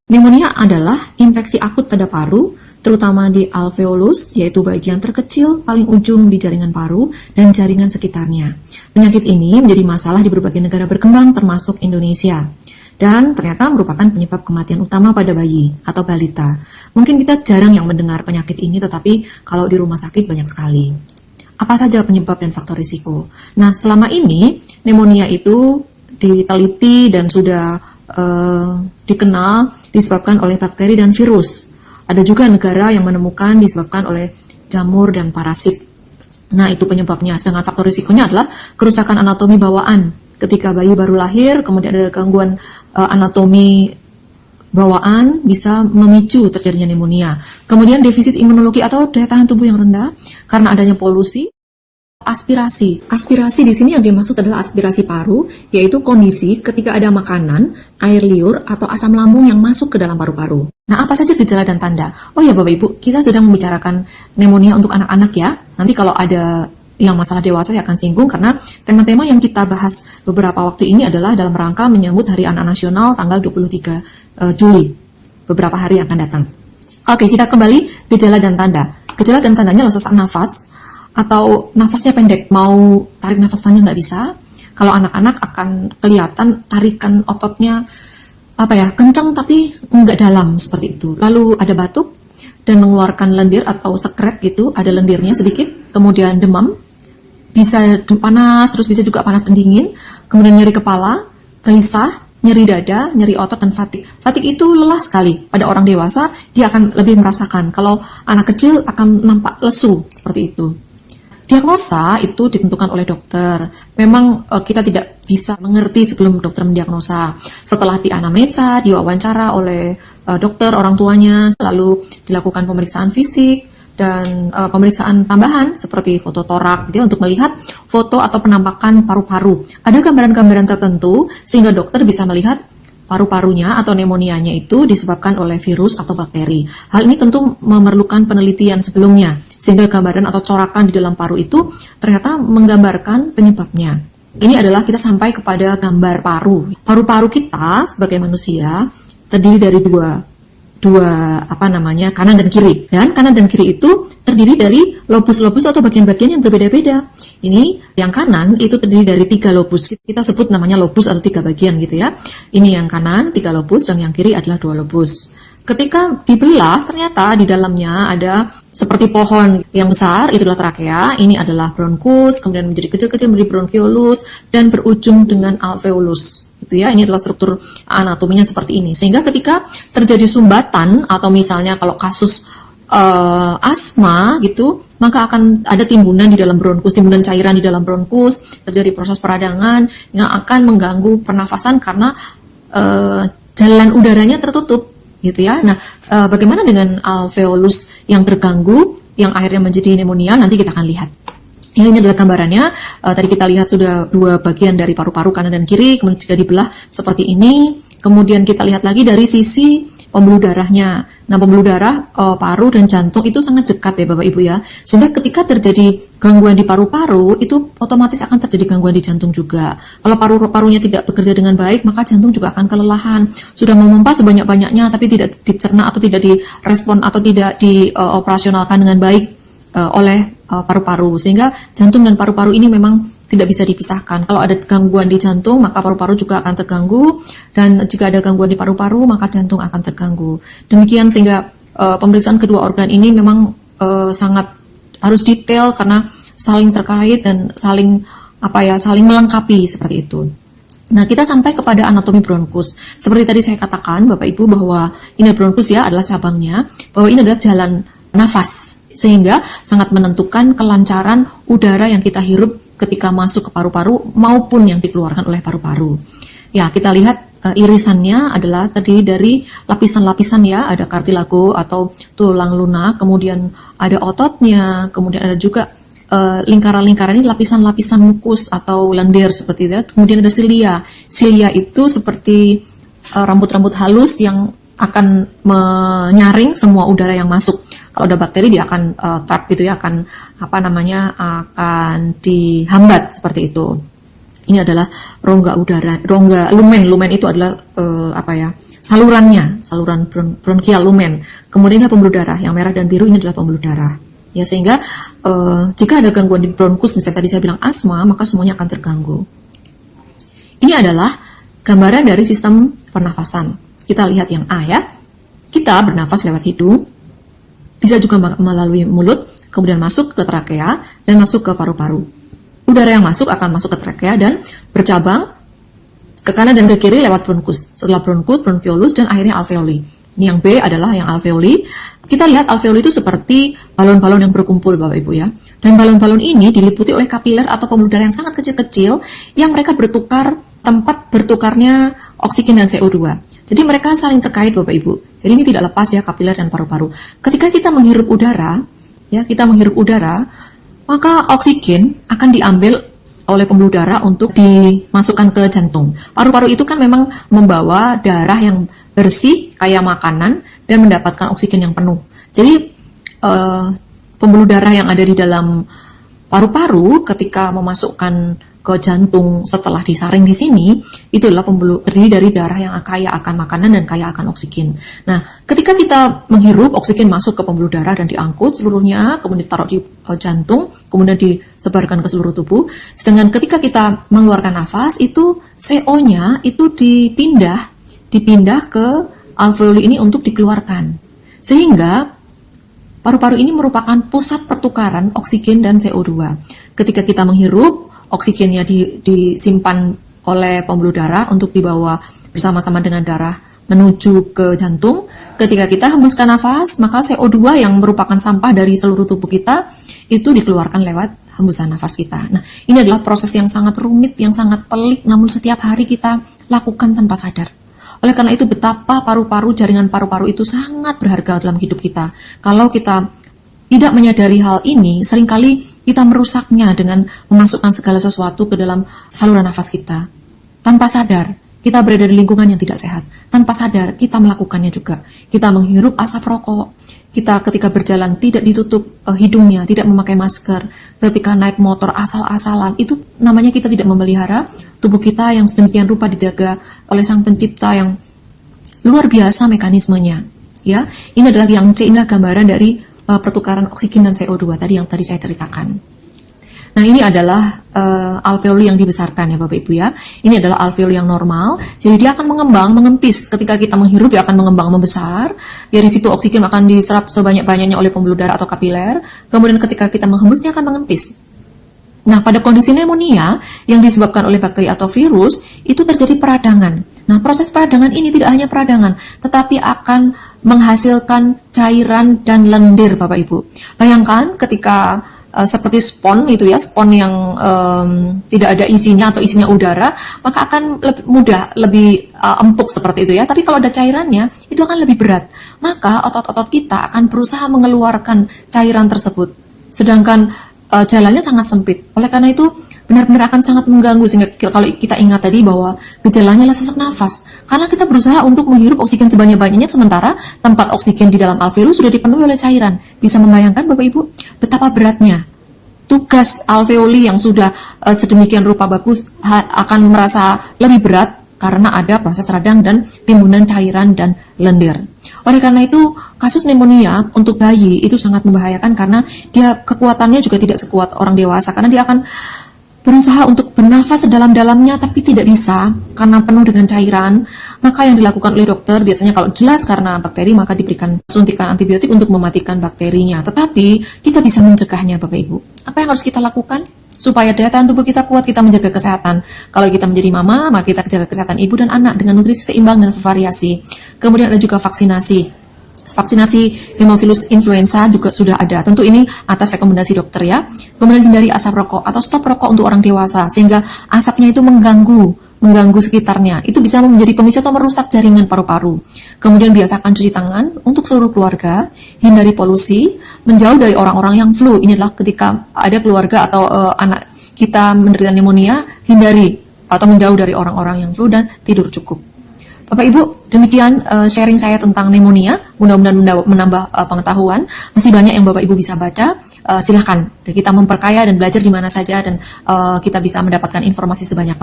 Pneumonia adalah infeksi akut pada paru, terutama di alveolus, yaitu bagian terkecil paling ujung di jaringan paru dan jaringan sekitarnya. Penyakit ini menjadi masalah di berbagai negara berkembang termasuk Indonesia. Dan ternyata merupakan penyebab kematian utama pada bayi atau balita. Mungkin kita jarang yang mendengar penyakit ini, tetapi kalau di rumah sakit banyak sekali. Apa saja penyebab dan faktor risiko? Nah, selama ini pneumonia itu diteliti dan sudah dikenal disebabkan oleh bakteri dan virus. Ada juga negara yang menemukan disebabkan oleh jamur dan parasit. Nah, itu penyebabnya. Sedangkan faktor risikonya adalah kerusakan anatomi bawaan. Ketika bayi baru lahir, kemudian ada gangguan anatomi bawaan bisa memicu terjadinya pneumonia. Kemudian defisit imunologi atau daya tahan tubuh yang rendah karena adanya polusi. Aspirasi. Aspirasi di sini yang dimaksud adalah aspirasi paru, yaitu kondisi ketika ada makanan, air liur, atau asam lambung yang masuk ke dalam paru-paru. Nah, apa saja gejala dan tanda? Oh ya Bapak Ibu, kita sedang membicarakan pneumonia untuk anak-anak ya. Nanti kalau ada yang masalah dewasa saya akan singgung, karena tema-tema yang kita bahas beberapa waktu ini adalah dalam rangka menyambut Hari Anak Nasional tanggal 23 Juli, beberapa hari yang akan datang. Oke, kita kembali gejala dan tanda. Gejala dan tandanya adalah sesak nafas, atau nafasnya pendek, mau tarik nafas panjang nggak bisa. Kalau anak-anak akan kelihatan tarikan ototnya kencang tapi nggak dalam seperti itu. Lalu ada batuk dan mengeluarkan lendir atau sekret gitu, ada lendirnya sedikit. Kemudian demam, bisa panas, terus bisa juga panas dan dingin. Kemudian nyeri kepala, gelisah, nyeri dada, nyeri otot, dan fatigue. Fatigue itu lelah sekali. Pada orang dewasa dia akan lebih merasakan. Kalau anak kecil akan nampak lesu seperti itu. Diagnosa itu ditentukan oleh dokter. Memang kita tidak bisa mengerti sebelum dokter mendiagnosa. Setelah dianamnesa, diwawancara oleh dokter orang tuanya, lalu dilakukan pemeriksaan fisik dan pemeriksaan tambahan seperti foto torak gitu, untuk melihat foto atau penampakan paru-paru. Ada gambaran-gambaran tertentu sehingga dokter bisa melihat paru-parunya atau pneumonianya itu disebabkan oleh virus atau bakteri. Hal ini tentu memerlukan penelitian sebelumnya, sehingga gambaran atau corakan di dalam paru itu ternyata menggambarkan penyebabnya. Ini adalah kita sampai kepada gambar paru. Paru-paru kita sebagai manusia terdiri dari dua kanan dan kiri. Dan kanan dan kiri itu terdiri dari lobus-lobus atau bagian-bagian yang berbeda-beda. Ini yang kanan itu terdiri dari 3 lobus. Kita sebut namanya lobus atau 3 bagian gitu ya. Ini yang kanan 3 lobus dan yang kiri adalah 2 lobus. Ketika dibelah, ternyata di dalamnya ada seperti pohon yang besar, itulah trakea. Ini adalah bronkus, kemudian menjadi kecil-kecil menjadi bronkiolus dan berujung dengan alveolus. Gitu ya, ini adalah struktur anatominya seperti ini. Sehingga ketika terjadi sumbatan atau misalnya kalau kasus asma gitu, maka akan ada timbunan di dalam bronkus, timbunan cairan di dalam bronkus, terjadi proses peradangan yang akan mengganggu pernafasan karena jalan udaranya tertutup gitu ya. Nah, bagaimana dengan alveolus yang terganggu, yang akhirnya menjadi pneumonia? Nanti kita akan lihat. Ya, ini adalah gambarannya. Tadi kita lihat sudah 2 bagian dari paru-paru kanan dan kiri, kemudian jika dibelah seperti ini. Kemudian kita lihat lagi dari sisi pembuluh darahnya. Nah, pembuluh darah, paru dan jantung itu sangat dekat ya Bapak Ibu ya. Sehingga ketika terjadi gangguan di paru-paru, itu otomatis akan terjadi gangguan di jantung juga. Kalau paru-parunya tidak bekerja dengan baik, maka jantung juga akan kelelahan. Sudah memompa sebanyak-banyaknya, tapi tidak dicerna atau tidak direspon atau tidak dioperasionalkan dengan baik oleh paru-paru. Sehingga jantung dan paru-paru ini memang tidak bisa dipisahkan. Kalau ada gangguan di jantung, maka paru-paru juga akan terganggu, dan jika ada gangguan di paru-paru, maka jantung akan terganggu. Demikian sehingga pemeriksaan kedua organ ini memang sangat harus detail karena saling terkait dan saling melengkapi seperti itu. Nah, kita sampai kepada anatomi bronkus. Seperti tadi saya katakan, Bapak Ibu, bahwa ini bronkus ya adalah cabangnya, bahwa ini adalah jalan nafas, sehingga sangat menentukan kelancaran udara yang kita hirup ketika masuk ke paru-paru maupun yang dikeluarkan oleh paru-paru. Ya, kita lihat irisannya adalah terdiri dari lapisan-lapisan ya, ada kartilago atau tulang lunak, kemudian ada ototnya, kemudian ada juga lingkaran-lingkaran ini lapisan-lapisan mukus atau lendir seperti itu. Kemudian ada silia. Silia itu seperti rambut-rambut halus yang akan menyaring semua udara yang masuk. Kalau ada bakteri dia akan trap gitu ya, akan dihambat seperti itu. Ini adalah rongga udara, rongga lumen. Lumen itu adalah salurannya, saluran bronkial lumen. Kemudian pembuluh darah, yang merah dan biru ini adalah pembuluh darah. Ya, sehingga jika ada gangguan di bronkus, misalnya tadi saya bilang asma, maka semuanya akan terganggu. Ini adalah gambaran dari sistem pernafasan. Kita lihat yang A ya. Kita bernafas lewat hidung, bisa juga melalui mulut, kemudian masuk ke trakea dan masuk ke paru-paru. Udara yang masuk akan masuk ke trakea dan bercabang ke kanan dan ke kiri lewat bronkus. Setelah bronkus, bronkiolus, dan akhirnya alveoli. Ini yang B adalah yang alveoli. Kita lihat alveoli itu seperti balon-balon yang berkumpul, Bapak Ibu ya. Dan balon-balon ini diliputi oleh kapiler atau pembuluh darah yang sangat kecil-kecil yang mereka bertukar tempat bertukarnya oksigen dan CO2. Jadi mereka saling terkait, Bapak Ibu. Jadi ini tidak lepas ya, kapiler dan paru-paru. Ketika kita menghirup udara, maka oksigen akan diambil oleh pembuluh darah untuk dimasukkan ke jantung. Paru-paru itu kan memang membawa darah yang bersih kayak makanan dan mendapatkan oksigen yang penuh. Jadi pembuluh darah yang ada di dalam paru-paru ketika memasukkan ke jantung setelah disaring di sini, itu adalah terdiri dari darah yang kaya akan makanan dan kaya akan oksigen. Nah, ketika kita menghirup, oksigen masuk ke pembuluh darah dan diangkut seluruhnya, kemudian ditaruh di jantung, kemudian disebarkan ke seluruh tubuh. Sedangkan ketika kita mengeluarkan nafas, itu CO-nya itu dipindah ke alveoli ini untuk dikeluarkan. Sehingga paru-paru ini merupakan pusat pertukaran oksigen dan CO2. Ketika kita menghirup, oksigennya disimpan oleh pembuluh darah untuk dibawa bersama-sama dengan darah menuju ke jantung. Ketika kita hembuskan nafas, maka CO2 yang merupakan sampah dari seluruh tubuh kita itu dikeluarkan lewat hembusan nafas kita. Nah, ini adalah proses yang sangat rumit, yang sangat pelik, namun setiap hari kita lakukan tanpa sadar. Oleh karena itu, betapa jaringan paru-paru itu sangat berharga dalam hidup kita. Kalau kita tidak menyadari hal ini, seringkali kita merusaknya dengan memasukkan segala sesuatu ke dalam saluran nafas kita. Tanpa sadar, kita berada di lingkungan yang tidak sehat. Tanpa sadar, kita melakukannya juga. Kita menghirup asap rokok. Kita ketika berjalan tidak ditutup hidungnya, tidak memakai masker. Ketika naik motor asal-asalan, itu namanya kita tidak memelihara tubuh kita yang sedemikian rupa dijaga oleh Sang Pencipta yang luar biasa mekanismenya. Ya, ini adalah yang C, inilah gambaran dari pertukaran oksigen dan CO2 tadi yang tadi saya ceritakan. Nah, ini adalah alveoli yang dibesarkan ya Bapak Ibu ya. Ini adalah alveoli yang normal. Jadi dia akan mengembang, mengempis. Ketika kita menghirup dia akan mengembang, membesar. Dari situ oksigen akan diserap sebanyak-banyaknya oleh pembuluh darah atau kapiler. Kemudian ketika kita menghembus dia akan mengempis. Nah, pada kondisi pneumonia yang disebabkan oleh bakteri atau virus, itu terjadi peradangan. Nah, proses peradangan ini tidak hanya peradangan, tetapi akan menghasilkan cairan dan lendir, Bapak Ibu. Bayangkan ketika seperti spon itu ya, spon yang tidak ada isinya atau isinya udara, maka akan lebih mudah, lebih empuk seperti itu ya. Tapi kalau ada cairannya, itu akan lebih berat. Maka otot-otot kita akan berusaha mengeluarkan cairan tersebut. Sedangkan jalannya sangat sempit. Oleh karena itu, benar-benar akan sangat mengganggu. Sehingga kalau kita ingat tadi bahwa gejalanya adalah sesak nafas, karena kita berusaha untuk menghirup oksigen sebanyak-banyaknya, sementara tempat oksigen di dalam alveoli sudah dipenuhi oleh cairan. Bisa membayangkan Bapak Ibu betapa beratnya tugas alveoli yang sudah sedemikian rupa bagus akan merasa lebih berat karena ada proses radang dan timbunan cairan dan lendir. Oleh karena itu, kasus pneumonia untuk bayi itu sangat membahayakan karena dia kekuatannya juga tidak sekuat orang dewasa, karena dia akan berusaha untuk bernafas sedalam-dalamnya tapi tidak bisa karena penuh dengan cairan. Maka yang dilakukan oleh dokter biasanya kalau jelas karena bakteri, maka diberikan suntikan antibiotik untuk mematikan bakterinya. Tetapi kita bisa mencegahnya Bapak Ibu. Apa yang harus kita lakukan? Supaya daya tahan tubuh kita kuat, kita menjaga kesehatan. Kalau kita menjadi mama, maka kita jaga kesehatan ibu dan anak dengan nutrisi seimbang dan bervariasi. Kemudian ada juga vaksinasi. Vaksinasi Haemophilus influenza juga sudah ada. Tentu ini atas rekomendasi dokter ya. Kemudian hindari asap rokok atau stop rokok untuk orang dewasa sehingga asapnya itu mengganggu sekitarnya. Itu bisa menjadi pemicu atau merusak jaringan paru-paru. Kemudian biasakan cuci tangan untuk seluruh keluarga, hindari polusi, menjauh dari orang-orang yang flu. Ini adalah ketika ada keluarga atau anak kita menderita pneumonia, hindari atau menjauh dari orang-orang yang flu dan tidur cukup. Bapak Ibu, demikian sharing saya tentang pneumonia. Mudah-mudahan menambah pengetahuan. Masih banyak yang Bapak Ibu bisa baca. Silahkan kita memperkaya dan belajar di mana saja dan kita bisa mendapatkan informasi sebanyak-banyaknya.